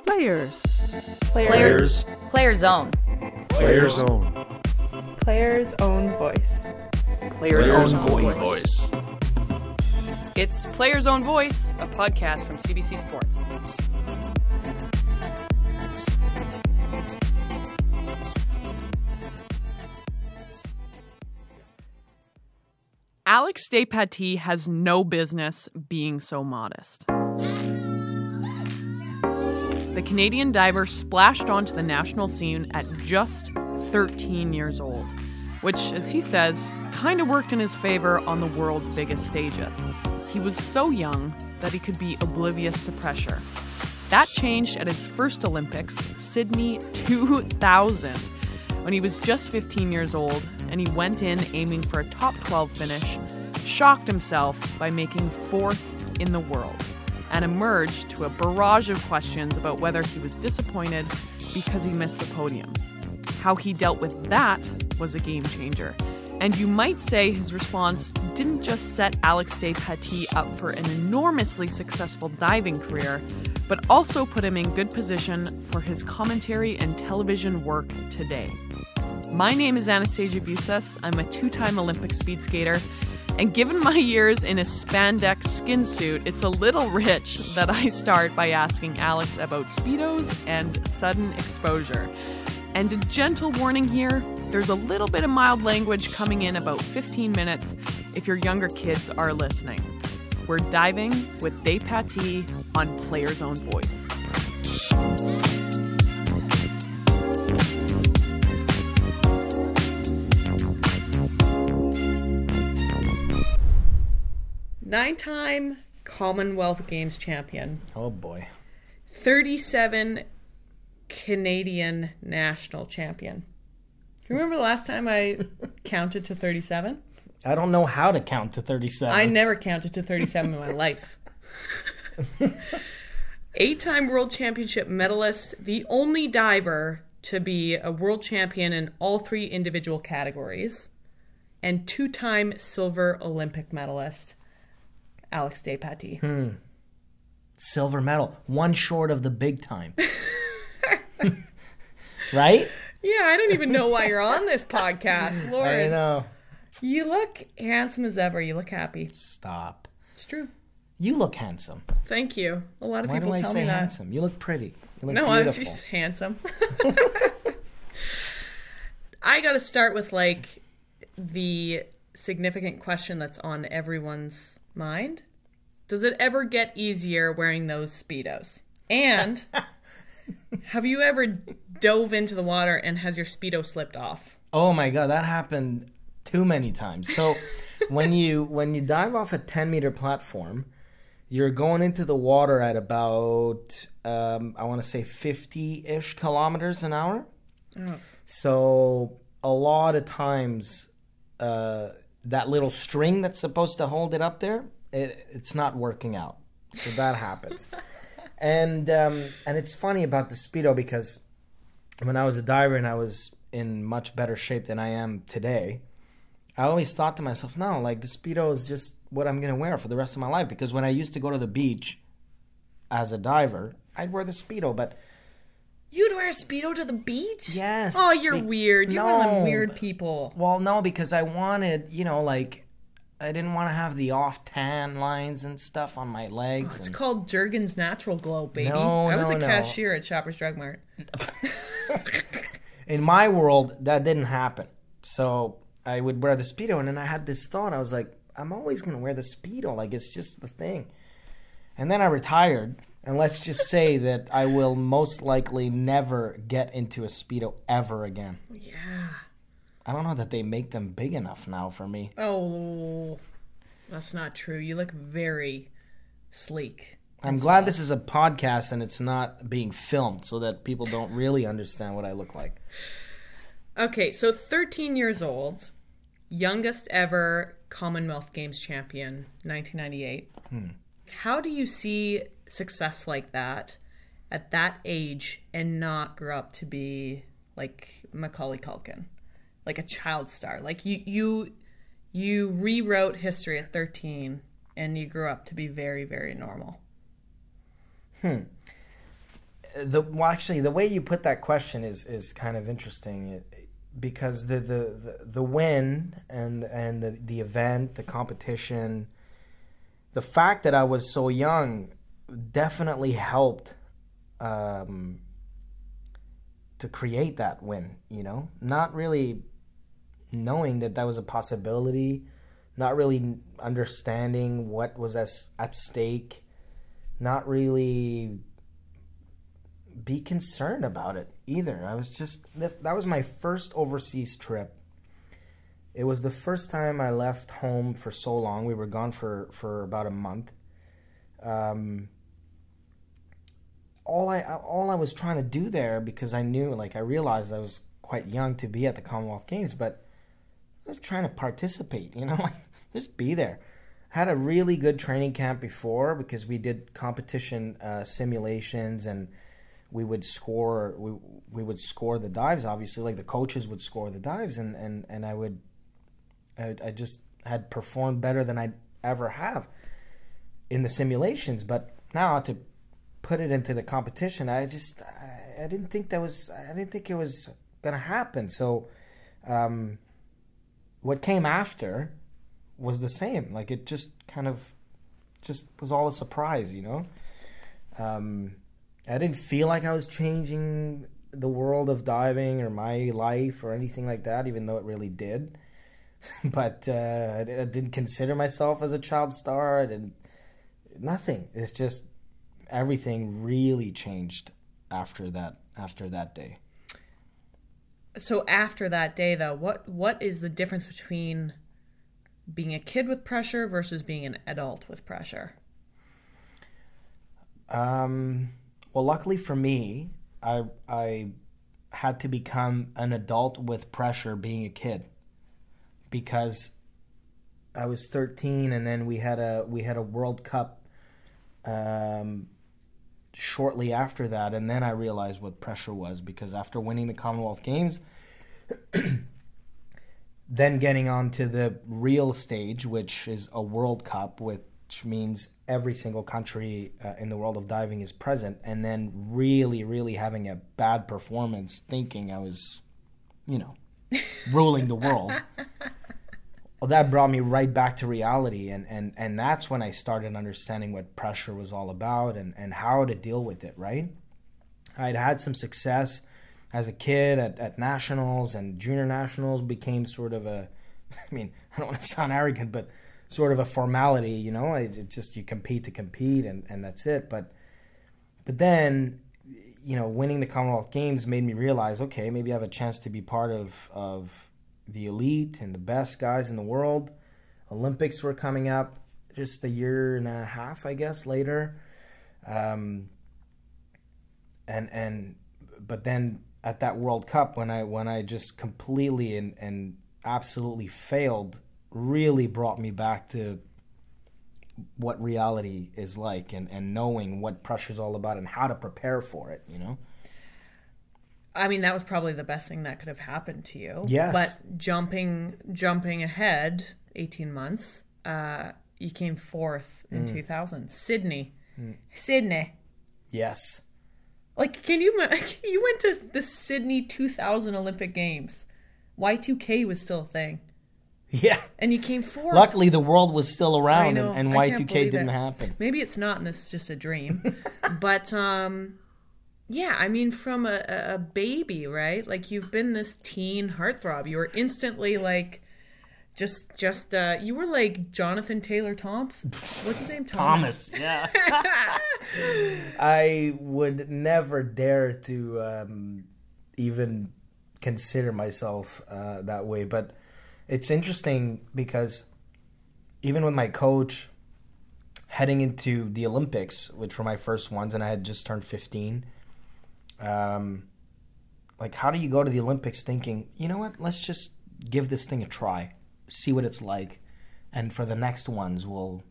Players. Player's own. Player's own. Player's own voice. Player's own voice. It's Player's Own Voice, a podcast from CBC Sports. Alex Despatie has no business being so modest. The Canadian diver splashed onto the national scene at just 13 years old, which, as he says, kind of worked in his favor on the world's biggest stages. He was so young that he could be oblivious to pressure. That changed at his first Olympics, Sydney 2000, when he was just 15 years old and he went in aiming for a top 12 finish, shocked himself by making fourth in the world, and emerged to a barrage of questions about whether he was disappointed because he missed the podium. How he dealt with that was a game changer. And you might say his response didn't just set Alex Despatie up for an enormously successful diving career, but also put him in good position for his commentary and television work today. My name is Anastasia Bucsis. I'm a two-time Olympic speed skater. And given my years in a spandex skin suit, it's a little rich that I start by asking Alex about Speedos and sudden exposure. And a gentle warning here, there's a little bit of mild language coming in about 15 minutes if your younger kids are listening. We're diving with Despatie on Player's Own Voice. Nine-time Commonwealth Games champion. Oh boy. 37 Canadian national champion. You remember the last time I counted to 37? I don't know how to count to 37. I never counted to 37 in my life. 8-time world championship medalist, the only diver to be a world champion in all three individual categories, and 2-time silver Olympic medalist, Alex Despatie. Silver medal. One short of the big time. Right? Yeah, I don't even know why you're on this podcast, Lord. I know. You look handsome as ever. You look happy. Stop. It's true. You look handsome. Thank you. A lot of Why people do I tell say me that. handsome? You look pretty. You look No, beautiful. I was just handsome. I got to start with the significant question that's on everyone's mind. Does it ever get easier wearing those Speedos? And have you ever dove into the water and has your Speedo slipped off? Oh my God, that happened too many times. So when you dive off a 10-meter platform, you're going into the water at about, I want to say 50-ish kilometers an hour. Oh. So a lot of times that little string that's supposed to hold it up there, it's not working out. So that happens. And it's funny about the Speedo because when I was a diver and I was in much better shape than I am today, I always thought to myself, no, the Speedo is just what I'm going to wear for the rest of my life. Because when I used to go to the beach as a diver, I'd wear the Speedo, but... You'd wear a Speedo to the beach? Yes. Oh, you're weird. You're one of them weird people. Well, no, because I wanted, I didn't want to have the off-tan lines and stuff on my legs. Oh, it's called Jergens Natural Glow, baby. I was a cashier at Shoppers Drug Mart. In my world, that didn't happen. So I would wear the Speedo, and then I had this thought. I was like, I'm always going to wear the Speedo. It's just the thing. And then I retired, and let's just say that I will most likely never get into a Speedo ever again. Yeah. I don't know that they make them big enough now for me. Oh, that's not true. You look very sleek. I'm glad this is a podcast and it's not being filmed so that people don't really understand what I look like. Okay, so 13 years old, youngest ever Commonwealth Games champion, 1998. How do you see success like that at that age and not grow up to be like Macaulay Culkin? Like a child star. You rewrote history at 13 and you grew up to be very, very normal. Actually, the way you put that question is kind of interesting, because the win and the event, the competition, the fact that I was so young definitely helped to create that win. Not really knowing that was a possibility, not really understanding what was at stake, not really be concerned about it either. I was that was my first overseas trip. It was the first time I left home for so long. We were gone for about a month. All I was trying to do there, because I realized I was quite young to be at the Commonwealth Games, but I was trying to participate, just be there. Had a really good training camp before, because we did competition simulations, and we would score the dives, obviously, like the coaches would score the dives, and I just had performed better than I'd ever have in the simulations. But now to put it into the competition, I didn't think it was gonna happen. So what came after was the same. Like, it just kind of was all a surprise, I didn't feel like I was changing the world of diving or my life or anything like that, even though it really did. But I didn't consider myself as a child star. Nothing. It's just everything really changed after that day. So after that day, though, what is the difference between being a kid with pressure versus being an adult with pressure? Well, luckily for me, I had to become an adult with pressure being a kid, because I was 13, and then we had a World Cup shortly after that, and then I realized what pressure was, because after winning the Commonwealth Games, then getting on to the real stage, which is a World Cup, which means every single country in the world of diving is present, and then really, really having a bad performance, thinking I was, ruling the world. Well, that brought me right back to reality, and that's when I started understanding what pressure was all about and how to deal with it, right? I'd had some success as a kid at nationals, and junior nationals became sort of I don't want to sound arrogant, but sort of a formality, It just, you compete to compete, and that's it. But then, winning the Commonwealth Games made me realize, okay, maybe I have a chance to be part of the elite and the best guys in the world. Olympics were coming up just a year and a half, I guess, later. But then at that World Cup, when I just completely and absolutely failed, really brought me back to what reality is like, and knowing what pressure's all about and how to prepare for it, I mean, that was probably the best thing that could have happened to you. Yes. But jumping ahead 18 months, you came fourth in 2000. Sydney. Yes. Like, you went to the Sydney 2000 Olympic Games. Y2K was still a thing. Yeah. And you came fourth. Luckily, the world was still around, and Y2K didn't it. happen. Maybe it's not, and this is just a dream. But, yeah, I mean, from a baby, right? Like, you've been this teen heartthrob. You were instantly, like, you were like Jonathan Taylor Thompson. What's his name? Thomas. Yeah. I would never dare to even consider myself that way. But it's interesting, because even with my coach heading into the Olympics, which were my first ones, and I had just turned 15, like, how do you go to the Olympics thinking, you know what, let's just give this thing a try, see what it's like, and for the next ones we'll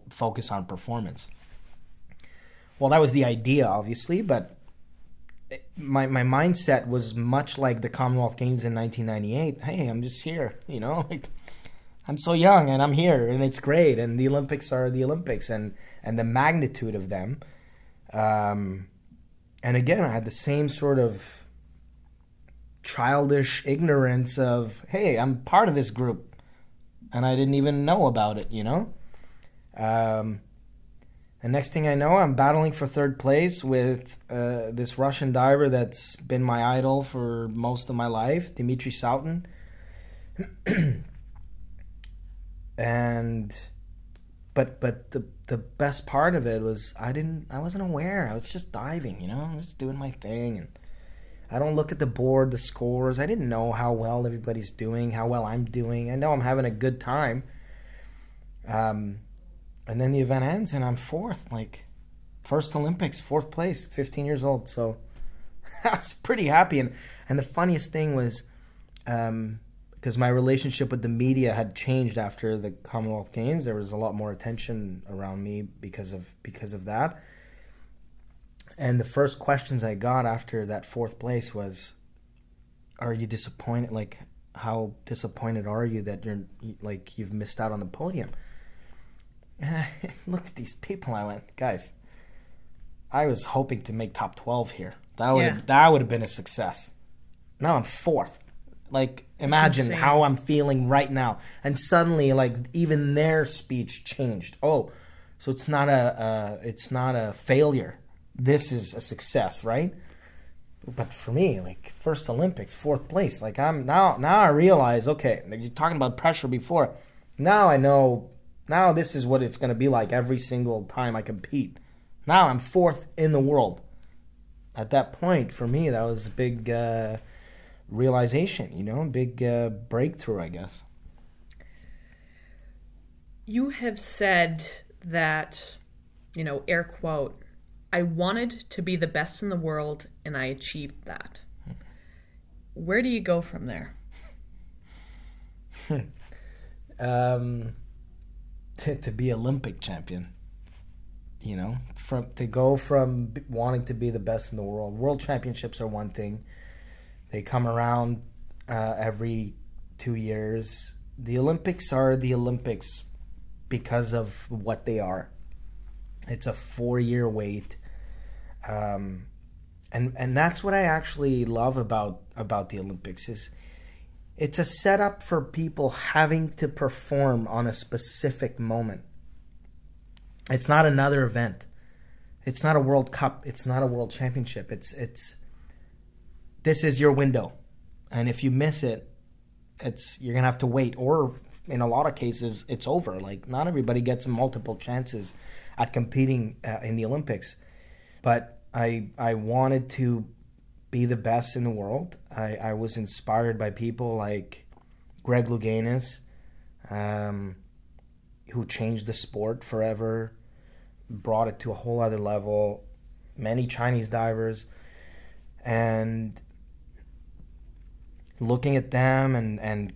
focus on performance. Well, that was the idea, obviously, but my mindset was much like the Commonwealth Games in 1998. Hey, I'm just here, like, I'm so young and I'm here and it's great, and the Olympics are the Olympics, and the magnitude of them And again, I had the same sort of childish ignorance of, hey, I'm part of this group, and I didn't even know about it, you know? And next thing I know, I'm battling for third place with this Russian diver that's been my idol for most of my life, Dmitry Sautin. But the best part of it was I wasn't aware. I was just diving, you know, I was just doing my thing, and I don't look at the board, the scores. I didn't know how well everybody's doing, how well I'm doing. I know I'm having a good time. And then the event ends, and I'm fourth, like first Olympics, fourth place, 15 years old. So I was pretty happy. And the funniest thing was, because my relationship with the media had changed after the Commonwealth Games. There was a lot more attention around me because of that. And the first questions I got after that fourth place was, "Are you disappointed? Like, how disappointed are you that you've missed out on the podium?" And I looked at these people. I went, "Guys, I was hoping to make top 12 here. That would have been a success. Now I'm fourth. Like, imagine how I'm feeling right now." And suddenly, like, even their speech changed. Oh, so it's not a failure. This is a success, right? But for me, like, first Olympics, fourth place. Like, I'm now I realize, okay, you're talking about pressure before. Now I know. Now this is what it's going to be like every single time I compete. Now I'm fourth in the world. At that point, for me, that was a big realization, you know, big breakthrough, I guess. You have said that, you know, air quote, "I wanted to be the best in the world, and I achieved that." Where do you go from there? To be Olympic champion, you know, to go from wanting to be the best in the world. World championships are one thing. They come around every 2 years. The Olympics are the Olympics because of what they are. It's a 4-year wait. And that's what I actually love about the Olympics is it's a setup for people having to perform on a specific moment. It's not another event. It's not a World Cup. It's not a World Championship. This is your window. And if you miss it, you're going to have to wait. Or in a lot of cases, it's over. Like, not everybody gets multiple chances at competing in the Olympics. But I wanted to be the best in the world. I was inspired by people like Greg Louganis, who changed the sport forever, brought it to a whole other level, many Chinese divers, and looking at them and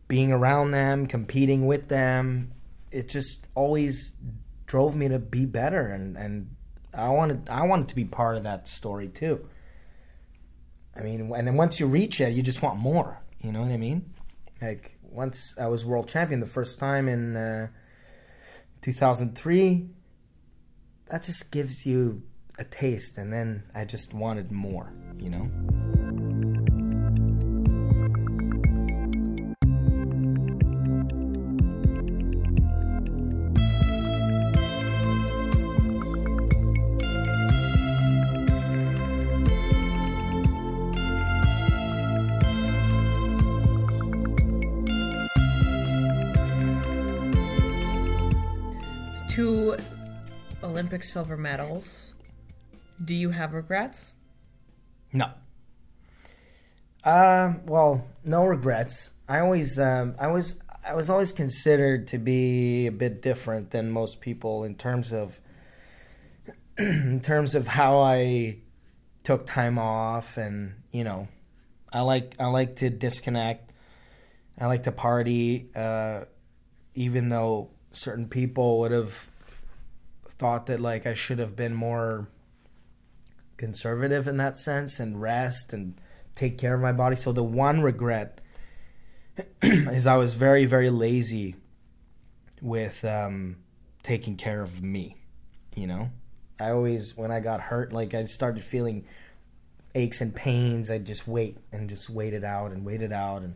being around them, competing with them, it just always drove me to be better, and I wanted to be part of that story too. I mean, and then once you reach it, you just want more. You know what I mean? Like, once I was world champion the first time in 2003, that just gives you a taste, and then I just wanted more, you know? Two Olympic silver medals. Do you have regrets? No. Well, no regrets. I was always considered to be a bit different than most people in terms of how I took time off, and you know, I like to disconnect. I like to party, even though certain people would have thought that like I should have been more conservative in that sense and rest and take care of my body. So the one regret is I was very, very lazy with taking care of me, you know? I always, when I got hurt, like I started feeling aches and pains, I'd just wait and just wait it out and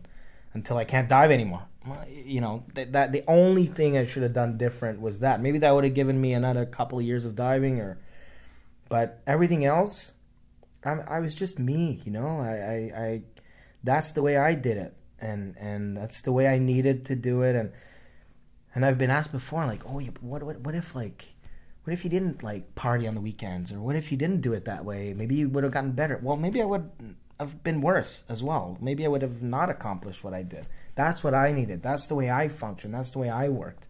until I can't dive anymore. You know, that the only thing I should have done different was that. Maybe that would have given me another couple of years of diving, but everything else, I was just me, you know. I that's the way I did it, and that's the way I needed to do it. And I've been asked before, like, oh, what if you didn't like party on the weekends, or what if you didn't do it that way? Maybe you would have gotten better. Well, maybe I would have been worse as well. Maybe I would have not accomplished what I did. That's what I needed. That's the way I functioned. That's the way I worked.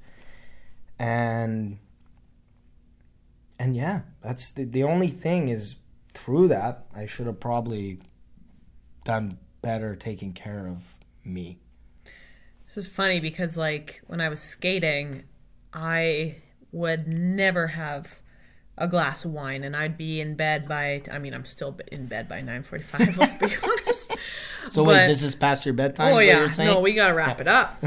And yeah, that's the only thing is, through that, I should have probably done better taking care of me. This is funny because, like, when I was skating, I would never have a glass of wine, and I'd be in bed by, I mean, I'm still in bed by 9:45, let's be honest. So wait, this is past your bedtime? Oh, is yeah. What you're saying? No, we got to wrap it up.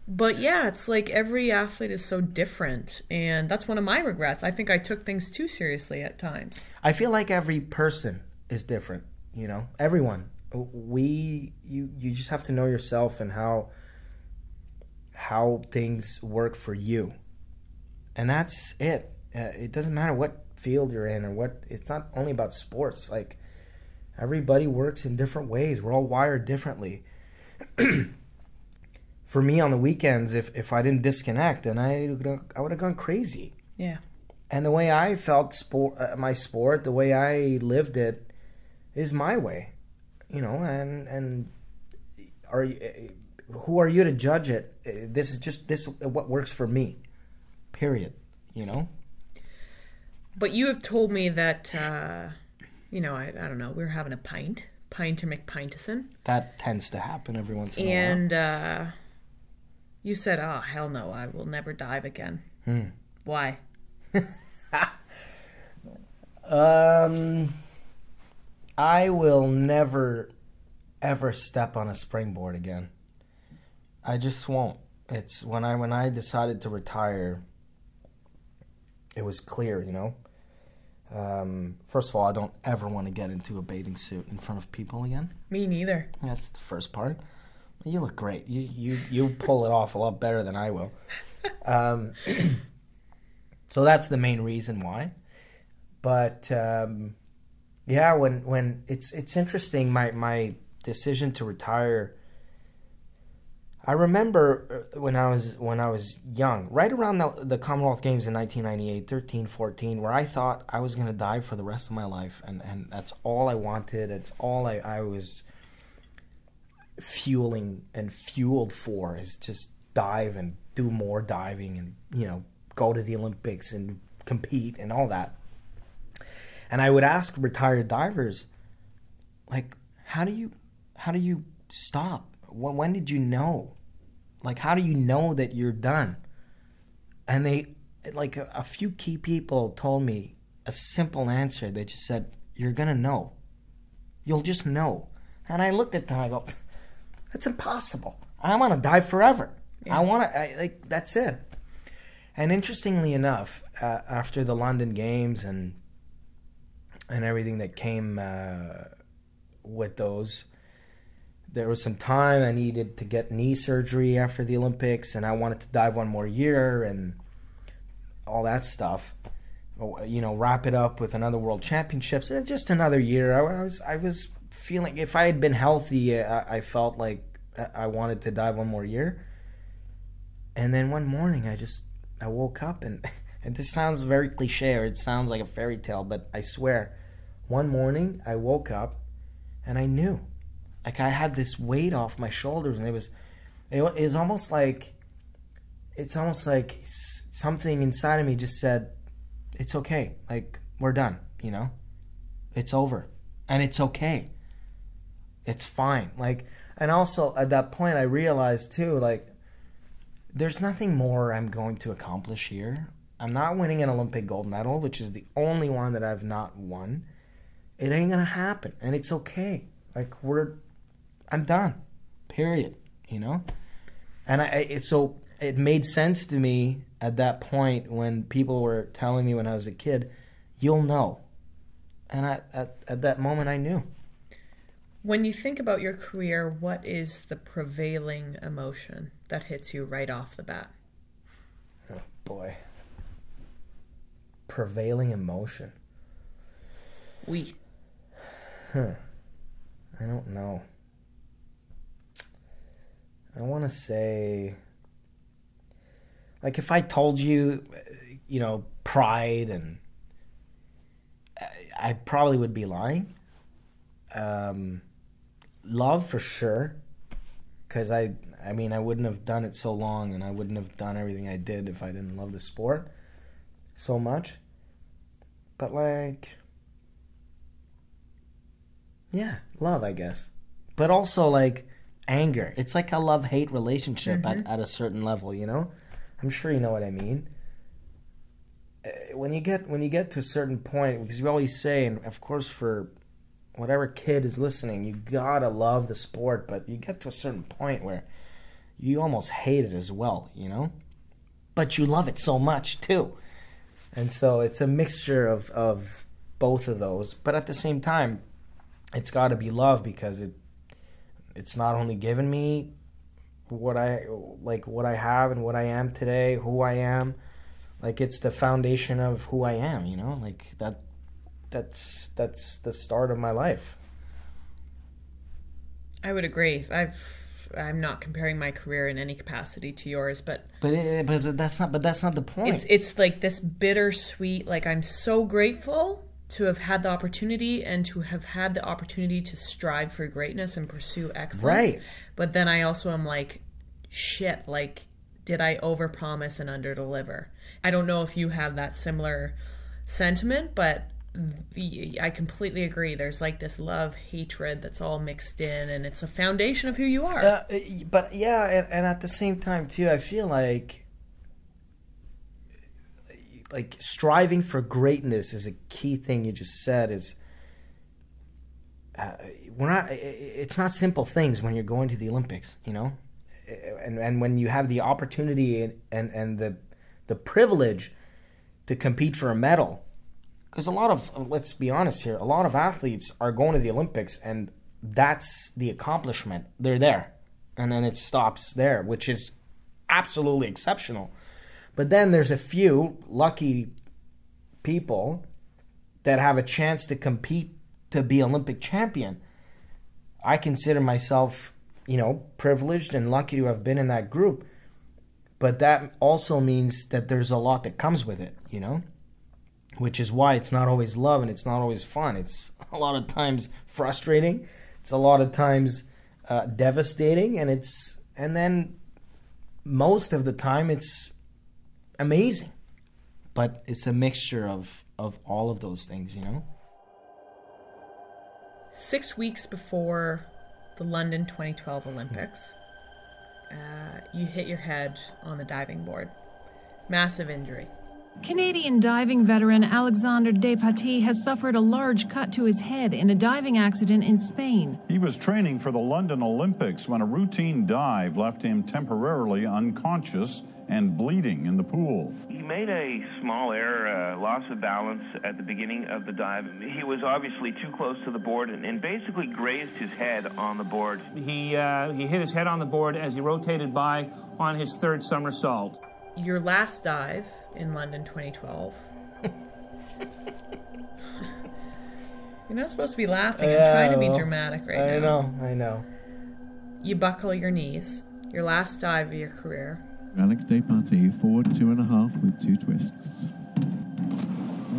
But yeah, it's like every athlete is so different, and that's one of my regrets. I think I took things too seriously at times. I feel like every person is different, you know? Everyone. You just have to know yourself and how things work for you. And that's it. It doesn't matter what field you're in or what. It's not only about sports. Like, everybody works in different ways. We're all wired differently. For me, on the weekends, if I didn't disconnect, then I would have gone crazy. Yeah. And the way I felt my sport, the way I lived it, is my way. You know, and who are you to judge it? This is what works for me. Period. You know. But you have told me that, you know, I don't know, we were having a Pinter McPintison. That tends to happen every once in a while. And you said, oh, hell no, I will never dive again. Why? I will never, ever step on a springboard again. I just won't. It's when I decided to retire, it was clear, you know. First of all, I don't ever want to get into a bathing suit in front of people again. Me neither. That's the first part. You look great. You pull it off a lot better than I will. So that's the main reason why. But yeah, when it's interesting, my decision to retire. I remember when I was young, right around the Commonwealth Games in 1998, 13, 14, where I thought I was going to dive for the rest of my life, and that's all I wanted. It's all I was fueled for, is just dive and do more diving and, you know, go to the Olympics and compete and all that. And I would ask retired divers, like, how do you stop? When did you know? Like, how do you know that you're done? And they, like, a few key people told me a simple answer. They just said, you're going to know. You'll just know. And I looked at them, I go, that's impossible. I want to dive forever. Yeah. That's it. And interestingly enough, after the London Games and everything that came with those, there was some time I needed to get knee surgery after the Olympics, and I wanted to dive one more year and all that stuff. You know, wrap it up with another World Championships, just another year. I was feeling, if I had been healthy, I felt like I wanted to dive one more year. And then one morning, I woke up, and this sounds very cliche, or it sounds like a fairy tale, but I swear, one morning I woke up and I knew. Like, I had this weight off my shoulders, and it was almost like, it's almost like something inside of me just said, it's okay. Like, we're done, you know? It's over. And it's okay. It's fine. Like, and also at that point I realized too, like, there's nothing more I'm going to accomplish here. I'm not winning an Olympic gold medal, which is the only one that I've not won. It ain't gonna happen, and it's okay. Like, I'm done. Period. You know? And so it made sense to me at that point when people were telling me when I was a kid, you'll know. And at that moment, I knew. When you think about your career, what is the prevailing emotion that hits you right off the bat? Oh, boy. Prevailing emotion. Oui. I don't know. I want to say, like, if I told you, pride, and I probably would be lying. Love for sure, because I wouldn't have done it so long, and I wouldn't have done everything I did if I didn't love the sport so much. But love, I guess. But also anger. It's like a love-hate relationship at a certain level, I'm sure you know what I mean. When you get to a certain point, because we always say, and of course for whatever kid is listening, you gotta love the sport, but you get to a certain point where you almost hate it as well, But you love it so much too. And so it's a mixture of both of those. But at the same time, it's got to be love, because it's not only given me what I have and what I am today, who I am. It's the foundation of who I am, that's the start of my life. I would agree. I'm not comparing my career in any capacity to yours, but that's not the point. It's like this bittersweet. I'm so grateful to have had the opportunity and to have had the opportunity to strive for greatness and pursue excellence. Right. But then I also am shit. Did I overpromise and underdeliver? I don't know if you have that similar sentiment, but I completely agree. There's this love, hatred that's all mixed in, and it's a foundation of who you are. But yeah, and at the same time too, I feel like striving for greatness is a key thing you just said. Is it's not simple things when you're going to the Olympics, and when you have the opportunity and the privilege to compete for a medal. Because let's be honest here, a lot of athletes are going to the Olympics and that's the accomplishment. They're there. And then it stops there, which is absolutely exceptional. But then there's a few lucky people that have a chance to compete to be Olympic champion. I consider myself, privileged and lucky to have been in that group. But that also means that there's a lot that comes with it, which is why it's not always love and it's not always fun. It's a lot of times frustrating. It's a lot of times devastating, and then most of the time it's amazing. But it's a mixture of all of those things, 6 weeks before the London 2012 Olympics, you hit your head on the diving board. Massive injury. Canadian diving veteran Alexandre Despatie has suffered a large cut to his head in a diving accident in Spain. He was training for the London Olympics when a routine dive left him temporarily unconscious and bleeding in the pool. He made a small error, loss of balance at the beginning of the dive. He was obviously too close to the board and basically grazed his head on the board. He hit his head on the board as he rotated by on his third somersault. Your last dive in London 2012. You're not supposed to be laughing. I'm trying to be dramatic right now. I know. You buckle your knees. Your last dive of your career. Alex Despatie, forward 2.5 with 2 twists.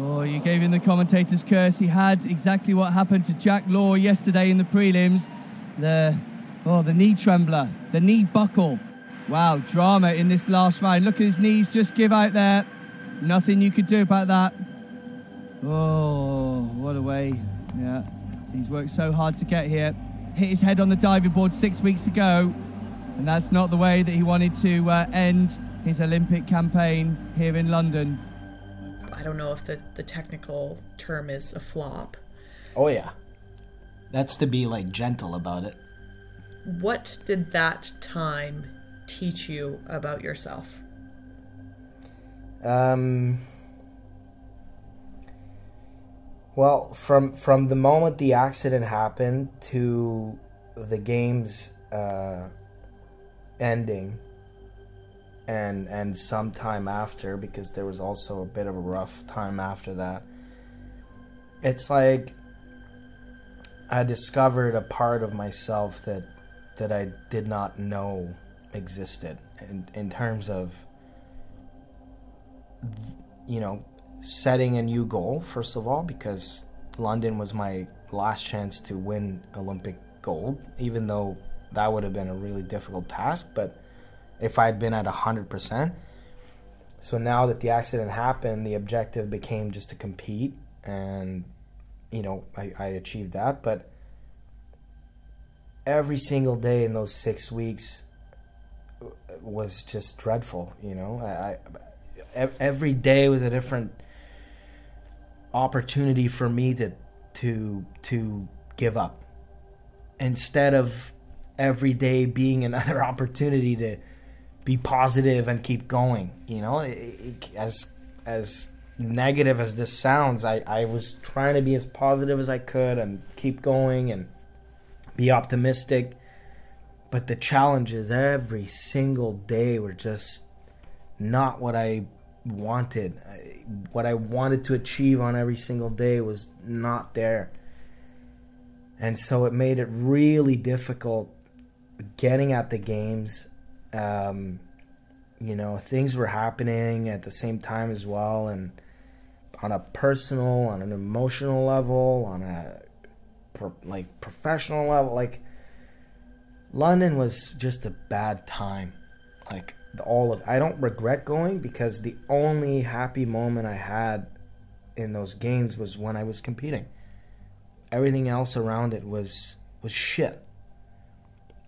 Oh, you gave him the commentator's curse. He had exactly what happened to Jack Law yesterday in the prelims. The knee trembler, the knee buckle. Wow, drama in this last round. Look at his knees just give out there. Nothing you could do about that. Oh, what a way. Yeah, he's worked so hard to get here. Hit his head on the diving board 6 weeks ago. And that's not the way that he wanted to end his Olympic campaign here in London. I don't know if the technical term is a flop. Oh, yeah. That's to be, gentle about it. What did that time teach you about yourself? Well, from the moment the accident happened to the game's ending, and some time after, because there was also a bit of a rough time after that, it's like I discovered a part of myself that I did not know existed in terms of, you know, setting a new goal, first of all, because London was my last chance to win Olympic gold, even though that would have been a really difficult task, but if I'd been at 100%. So now that the accident happened, the objective became just to compete, and, you know, I achieved that, but every single day in those 6 weeks was just dreadful, you know. Every day was a different opportunity for me to give up, instead of every day being another opportunity to be positive and keep going, you know. As negative as this sounds, I was trying to be as positive as I could and keep going and be optimistic, but the challenges every single day were just not what I wanted. What I wanted to achieve on every single day was not there. And so it made it really difficult getting at the games. You know, things were happening at the same time as well, and on a personal, on an emotional level, on a professional level, like London was just a bad time. Like I don't regret going, because the only happy moment I had in those games was when I was competing. Everything else around it was shit.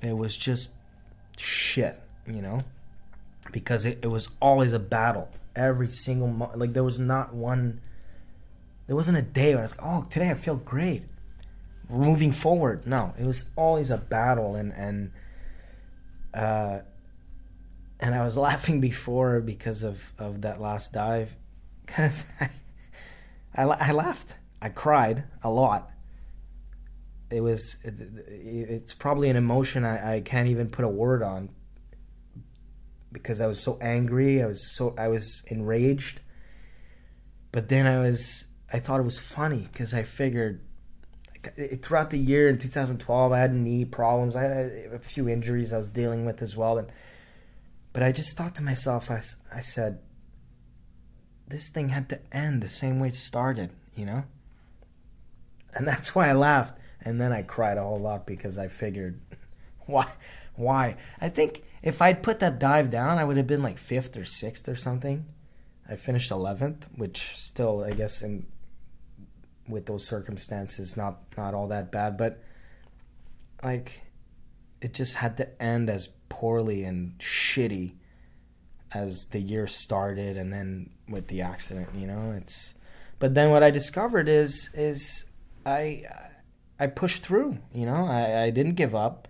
It was just shit, you know, because it was always a battle. Every single like there wasn't a day where I was like, oh, today I feel great, we're moving forward. No, it was always a battle, and I was laughing before because of that last dive, because I laughed, I cried a lot. It's probably an emotion I can't even put a word on, because I was so angry, I was enraged, but then I thought it was funny, because I figured throughout the year in 2012 I had knee problems, I had a few injuries I was dealing with as well, but I just thought to myself, I said, this thing had to end the same way it started, you know? And that's why I laughed. And then I cried a whole lot, because I figured, why? I think if I'd put that dive down, I would have been like 5th or 6th or something. I finished 11th, which still, I guess, with those circumstances, not all that bad. But, like, it just had to end as poorly and shitty as the year started, and then with the accident, you know. But then what I discovered is I pushed through, you know. I didn't give up,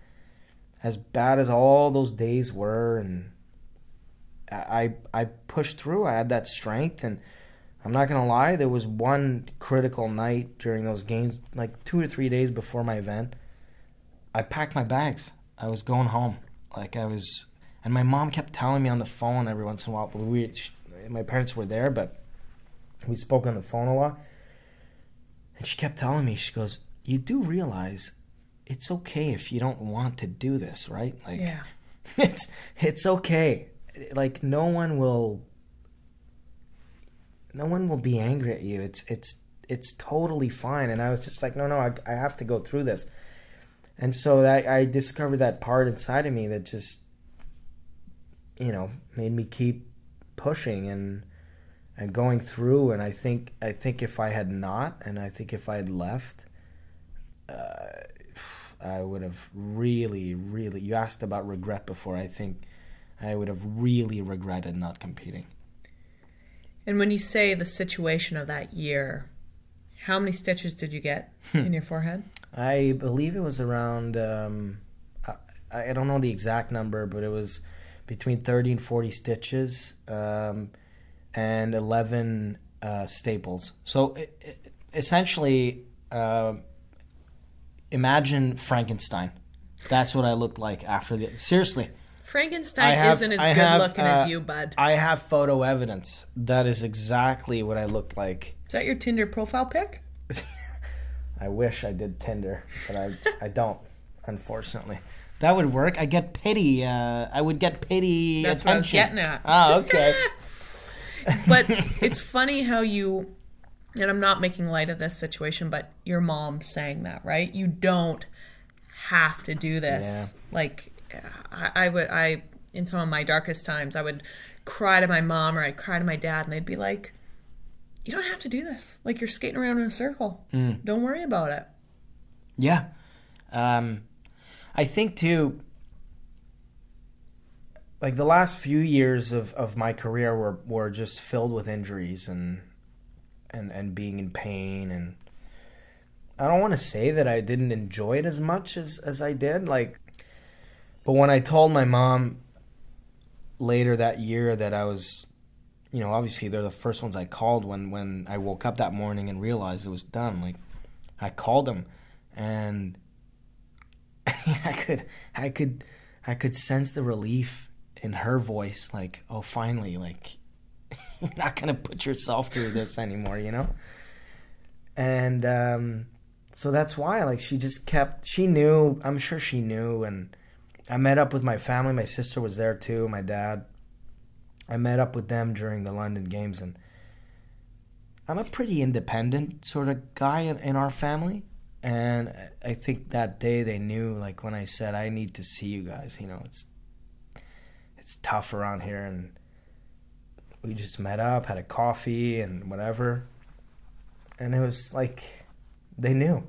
as bad as all those days were, and I pushed through. I had that strength, and I'm not gonna lie, there was one critical night during those games, like 2 or 3 days before my event. I packed my bags. I was going home, and my mom kept telling me on the phone every once in a while. My parents were there, but we spoke on the phone a lot, and she kept telling me, she goes, you do realize it's okay if you don't want to do this, right? Like, yeah. It's okay. Like, no one will be angry at you. It's totally fine. And I was just like, no, I have to go through this. And so I discovered that part inside of me that just, you know, made me keep pushing and going through. And I think if I had not, and I think if I had left, I would have really, you asked about regret before, I think I would have really regretted not competing. And when you say the situation of that year, how many stitches did you get in your forehead? I believe it was around, I don't know the exact number, but it was between 30 and 40 stitches. and 11 staples. So essentially, imagine Frankenstein. That's what I looked like after the... Seriously. Frankenstein isn't as good looking as you, bud. I have photo evidence. That is exactly what I looked like. Is that your Tinder profile pic? I wish I did Tinder, but I don't, unfortunately. That would work. I get pity. I would get pity That's attention. what I was getting at. Oh, okay. But it's funny how you, and I'm not making light of this situation, but your mom saying that, right? You don't have to do this. Yeah. Like, I in some of my darkest times, I would cry to my mom or I'd cry to my dad, and they'd be like, you don't have to do this. Like, you're skating around in a circle. Don't worry about it. Yeah. I think, too, like, the last few years of my career were just filled with injuries and being in pain. And I don't want to say that I didn't enjoy it as much as I did. Like, but when I told my mom later that year that I was... obviously they're the first ones I called when I woke up that morning and realized it was done. Like, I called them, and I could sense the relief in her voice. Like, oh, finally, like, you're not gonna put yourself through this anymore, And so that's why, like, she knew. I'm sure she knew, and I met up with my family. My sister was there too. My dad. I met up with them during the London Games, and I'm a pretty independent sort of guy in our family. And I think that day they knew, like, when I said, I need to see you guys, it's tough around here. And we just met up, had a coffee and whatever. And it was like, they knew.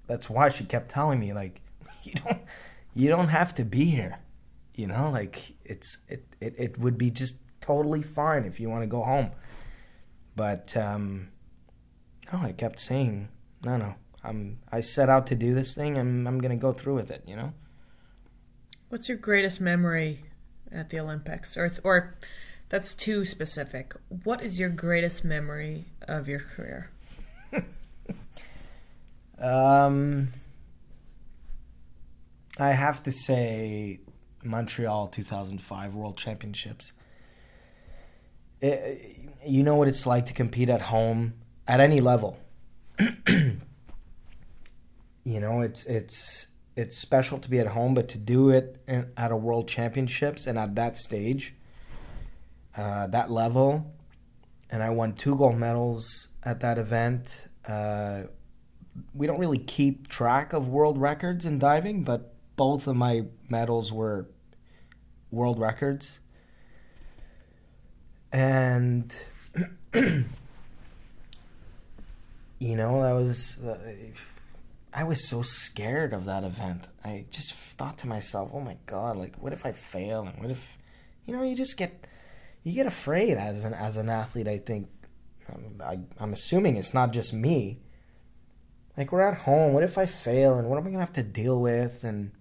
That's why she kept telling me, like, you don't have to be here. Like, it would be just totally fine if you want to go home. But I kept saying, no, I set out to do this thing, and I'm going to go through with it. What's your greatest memory at the Olympics? Or that's too specific. What is your greatest memory of your career? I have to say Montreal 2005 World Championships. You know what it's like to compete at home at any level. It's special to be at home, but to do it at a World Championships and at that stage, that level, and I won 2 gold medals at that event. We don't really keep track of world records in diving, but both of my medals were world records. And, I was so scared of that event. I just thought to myself, oh my God, like, what if I fail? And what if, you just get afraid as an athlete, I think. I'm assuming it's not just me. Like, we're at home, what if I fail? And what am I going to have to deal with? And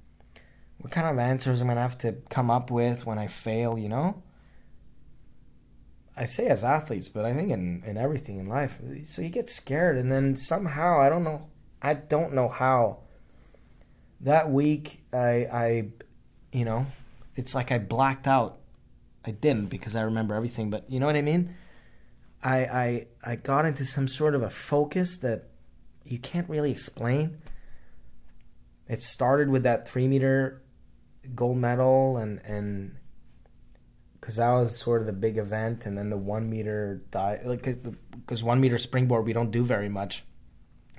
what kind of answers am I going to have to come up with when I fail, I say as athletes, but I think in everything in life. So you get scared, and then somehow, I don't know how. That week, I it's like I blacked out. I didn't, because I remember everything, but you know what I mean? I got into some sort of a focus that you can't really explain. It started with that 3-meter gold medal, and because that was sort of the big event, and then the 1-meter dive, because 1-meter springboard we don't do very much,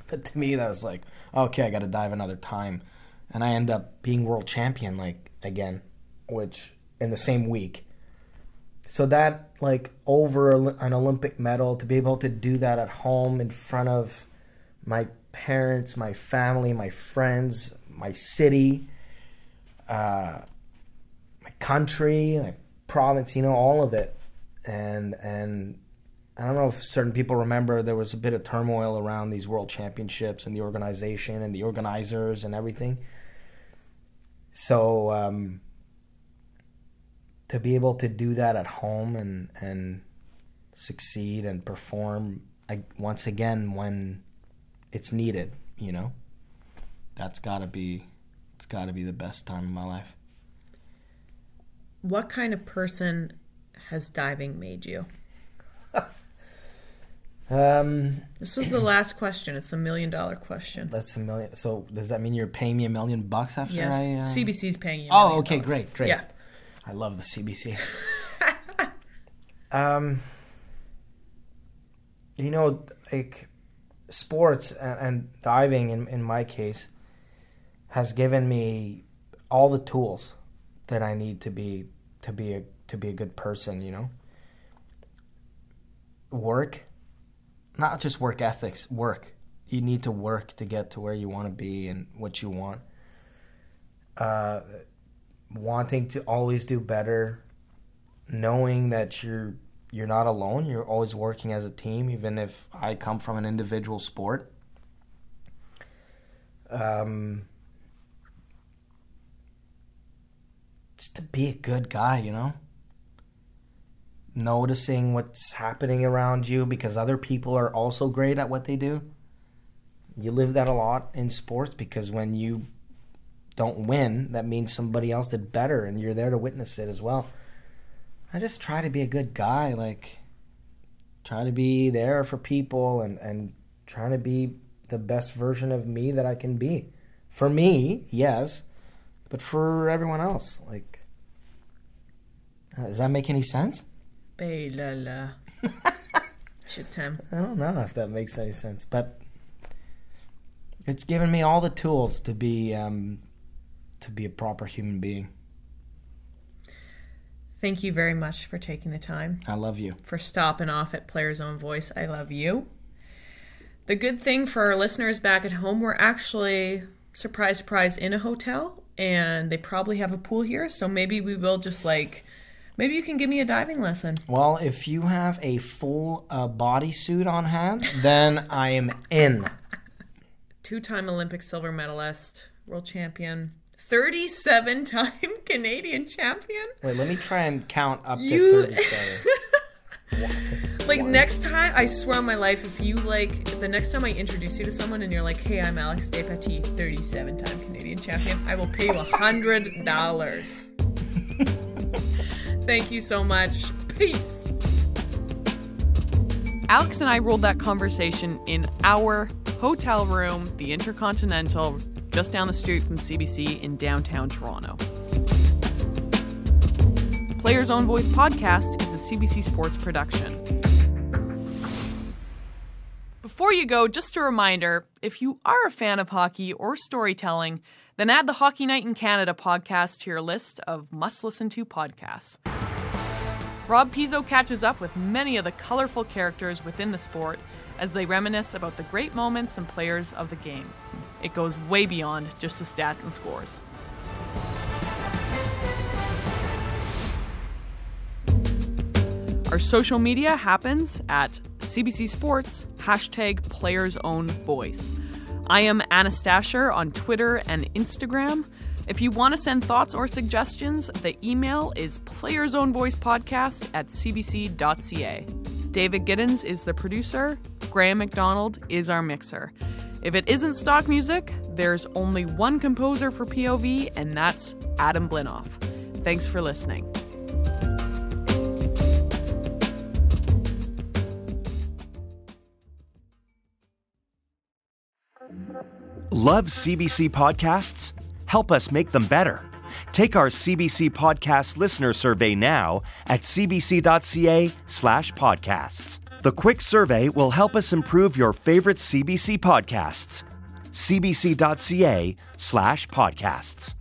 but to me that was like, okay, I got to dive another time, and I end up being world champion, like, again, which in the same week. So that, like, over an Olympic medal, to be able to do that at home in front of my parents, my family, my friends, my city, my country, my province, all of it. And I don't know if certain people remember, there was a bit of turmoil around these world championships and the organization and the organizers and everything. So to be able to do that at home and succeed and perform once again when it's needed, you know? It's gotta be the best time of my life. What kind of person has diving made you? This is the last question. It's $1 million question. That's $1 million. So does that mean you're paying me $1 million after yes. CBC's paying you $1 million. Oh, okay, great. Yeah. I love the CBC. You know, like sports and diving in my case has given me all the tools that I need to be a good person, you know. Work, not just work ethics, work. You need to work to get to where you want to be and what you want. Wanting to always do better, knowing that you're not alone. You're always working as a team, even if I come from an individual sport. Just to be a good guy, you know? Noticing what's happening around you because other people are also great at what they do. You live that a lot in sports because when you don't win, that means somebody else did better and you're there to witness it as well. I just try to be a good guy, like try to be there for people and trying to be the best version of me that I can be. For me, yes, but for everyone else, like, does that make any sense? Baylala. Shitam. I don't know if that makes any sense, but it's given me all the tools to be a proper human being. Thank you very much for taking the time. I love you. For stopping off at Player's Own Voice. I love you. The good thing for our listeners back at home, we're actually, surprise, surprise, in a hotel, and they probably have a pool here, so maybe we will just maybe you can give me a diving lesson. Well, if you have a full bodysuit on hand, then I am in. 2-time Olympic silver medalist, world champion, 37-time Canadian champion. Wait, let me try and count up to 37. Next time, I swear on my life, if you the next time I introduce you to someone and you're like, hey, I'm Alex Despatie, 37-time Canadian champion, I will pay you $100. Thank you so much. Peace. Alex and I rolled that conversation in our hotel room, the Intercontinental, just down the street from CBC in downtown Toronto. Player's Own Voice podcast is a CBC Sports production. Before you go, just a reminder, if you are a fan of hockey or storytelling, then add the Hockey Night in Canada podcast to your list of must-listen-to podcasts. Rob Pizzo catches up with many of the colorful characters within the sport as they reminisce about the great moments and players of the game. It goes way beyond just the stats and scores. Our social media happens at CBC Sports, #PlayersOwnVoice. I am Anastasia on Twitter and Instagram. If you want to send thoughts or suggestions, the email is playersownvoicepodcast@cbc.ca. David Giddens is the producer. Graham McDonald is our mixer. If it isn't stock music, there's only one composer for POV, and that's Adam Blinoff. Thanks for listening. Love CBC podcasts? Help us make them better. Take our CBC Podcast listener survey now at cbc.ca/podcasts. The quick survey will help us improve your favorite CBC podcasts. cbc.ca/podcasts.